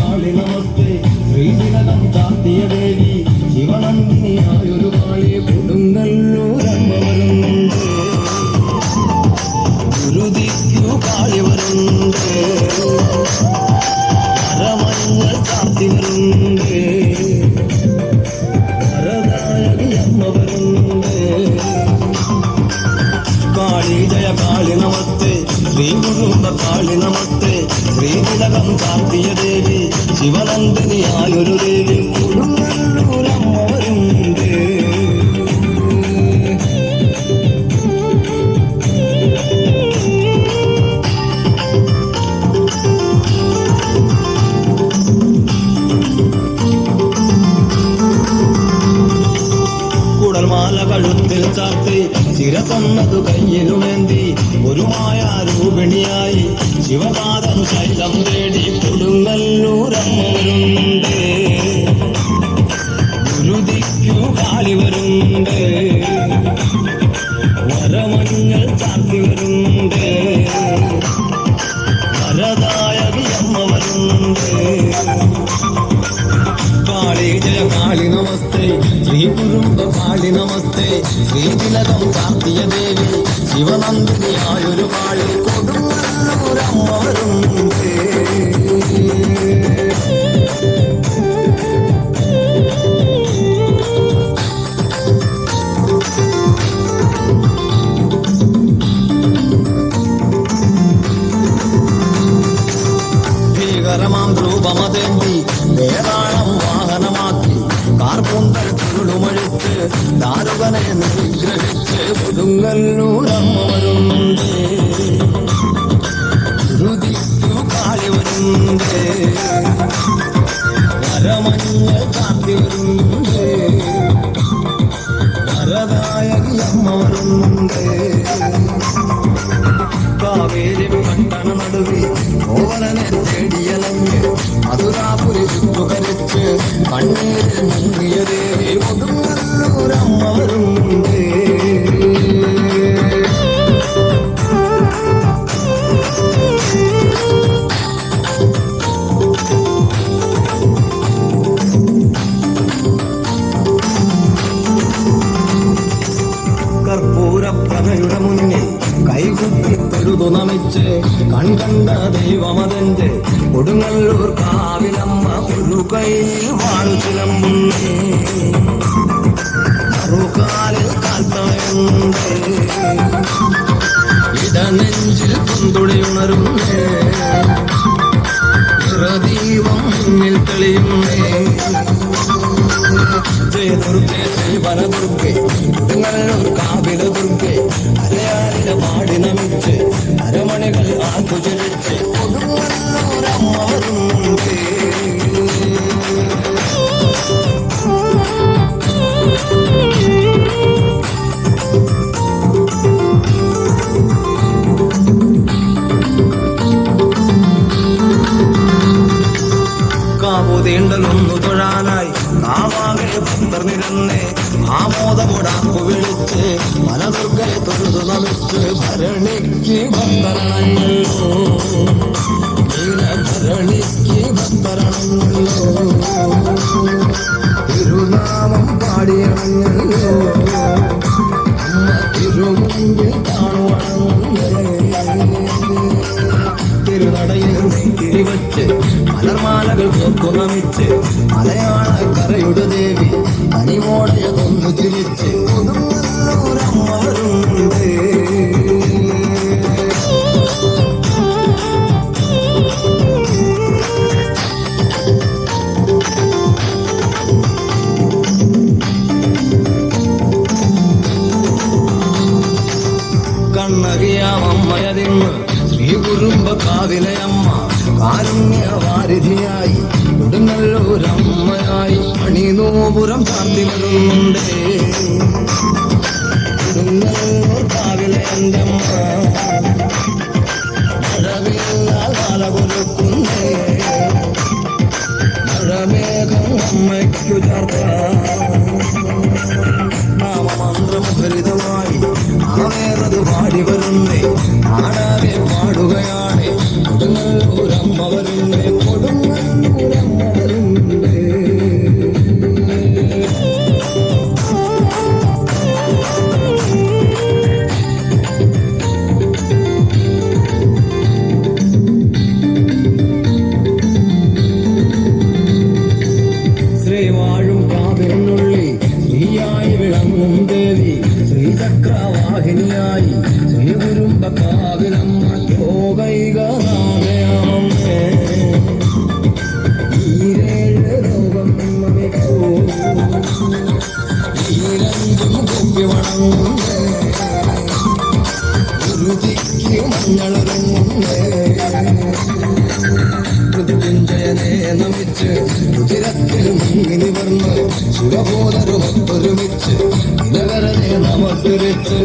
കാളി നമസ്തേ ശ്രീതിലകം ചാർത്തിയ ദേവി ശിവനന്ദിനിയായൊരു കാളി കൊടുങ്ങല്ലൂരമ്മ വരുന്നുണ്ട് ഗുരുതിക്കു കാളി വരുന്നുണ്ട് അരമഞ്ഞൾ ചാർത്തി വരുന്നുണ്ട് വരദായകി അമ്മ വരുന്നുണ്ട് കാളി ജയ കാളി നമസ്തേ ശ്രീ കുടുംബ കാളി നമസ്തേ ശ്രീതിലകം ചാർത്തിയ ദേവി ശിവനന്ദിനിയായൊരു ദേവി കൊടുങ്ങല്ലൂരമ്മ വരുന്നുണ്ട് കുടൽമാല കഴുത്തിൽ ചാർത്തി ശിരസൊന്നതു കയ്യിലുമേന്തി ഒരു മായാരൂപിണിയായി ശിവപാദം ശൈലം തേടി കൊടുങ്ങല്ലൂരമ്മ വരുന്നുണ്ട് ഗുരുതിക്കു കാളി വരുന്നുണ്ട് വരമഞ്ഞൾ ചാർത്തി വരുന്നുണ്ട് വരദായകി അമ്മ വരുന്നുണ്ട് കാളി ജയ കാളി നമസ്തേ ശ്രീ കുടുംബ കാളി നമസ്തേ ശ്രീതിലകം ചാർത്തിയ ദേവി ശിവനന്ദിനിയായൊരു കാളി കൊടുങ്ങല്ലൂരമ്മ വരുന്നുണ്ട് ഭീകരമാം രൂപമതേന്തി വേദാളം വാഹനമാക്കി കാർപൂന്തൽ ചുരുളുമഴിച്ച് ദാരുകനെ നിഗ്രഹിച്ച് കൊടുങ്ങല്ലൂരമ്മ വരുന്നുണ്ട് ഗുരുതിക്കു കാളി വരുന്നുണ്ട് വരമഞ്ഞൾ ചാർത്തി വരുന്നുണ്ട് വരദായകി അമ്മ വരുന്നുണ്ട് കാവേരി പട്ടണ നടുവി ഓവലനെ തേടിയലഞ്ഞ് മധുരാപുരി ചുറ്റുകരിച്ച് കണ്ണീരിൽ മുങ്ങിയ ദേവി കൊടുങ്ങല്ലൂരമ്മ വരുന്നുണ്ട് കർപ്പൂരപ്രഭയുടെ മുന്നിൽ കൈകുപ്പി തൊഴുതു നമിച്ച് കൺകണ്ട ദൈവമതെന്റെ കൊടുങ്ങല്ലൂർ കാവിലമ്മ ഒരു കൈയിൽ വാഴു ചിലമ്പുന്നേ മറുകാലിൽ കാൽത്തളയുന്നുണ്ട് ഇടനെഞ്ചിൽ കുന്തുടിയുണരുന്നേ ദീപം മുന്നിൽ തെളിയുന്നേ ജയ ദുർഗേ ശ്രീ വനദുർഗേ കൊടുങ്ങല്ലൂർ കാവില ദുർഗേ അരയാലിന്റെ പാടി നമിച്ച് അരമണികൾ ആക്കുചരിച്ച് കൊടുങ്ങല്ലൂരമ്മ വരുന്നുണ്ട് കാവുതീണ്ടലൊന്നു തൊഴാനായി കാവാകെ ഭക്തർ നിരന്നേ ആമോദമുടാക്കു വിളിച്ച് വനദുർഗയെ തൊഴുതു നമിച്ച് ഭരണിക്ക് ഭക്തരണഞ്ഞല്ലോ ഭരണിക്ക് ഭക്തരണഞ്ഞല്ലോ തിരുനാമം പാടിയണഞ്ഞല്ലോ അമ്മ തിരുമുമ്പിൽ കാണുവണങ്ങേ തിരുനടയിൽ തിരിവച്ച് മലർമാലകൾ കോർത്തു നമിച്ച് മലയാളക്കരയുടെ ദേവി അനിവോടെയതൊന്നു ചിരിച്ച് കൊടുങ്ങല്ലൂരമ്മ വരുന്നുണ്ട് കണ്ണകിയാമമ്മയതിന്ന് ശ്രീ കുടുംബ കാവിലയമ്മ കാരുണ്യവാരിധിയായി കൊടുങ്ങല്ലൂരമ്മയായി മണിനോപുരം ചാർത്തി വരുന്നുണ്ട് കൊടുങ്ങല്ലൂർ കാവിലെ എൻ്റെ അമ്മ മഴവില്ലാൽ മാല കൊടുക്കുന്നേ മഴമേഘം അമ്മയ്ക്കു ചാർത്ത നാമമന്ത്രമുഖരിതമായി ആവേറത് പാടി വരുന്നേ ആടാതെ പാടുകയാണ് കൊടുങ്ങല്ലൂരമ്മ വരുന്നേ കൊടുങ്ങല്ലൂരമ്മ കുളിച്ച് രുചിരത്തിൽ മുങ്ങി നിവർന്ന് സുരബോധരുമൊത്തൊരുമിച്ച് ഇതകരനെ നമുക്കൊരുച്ച്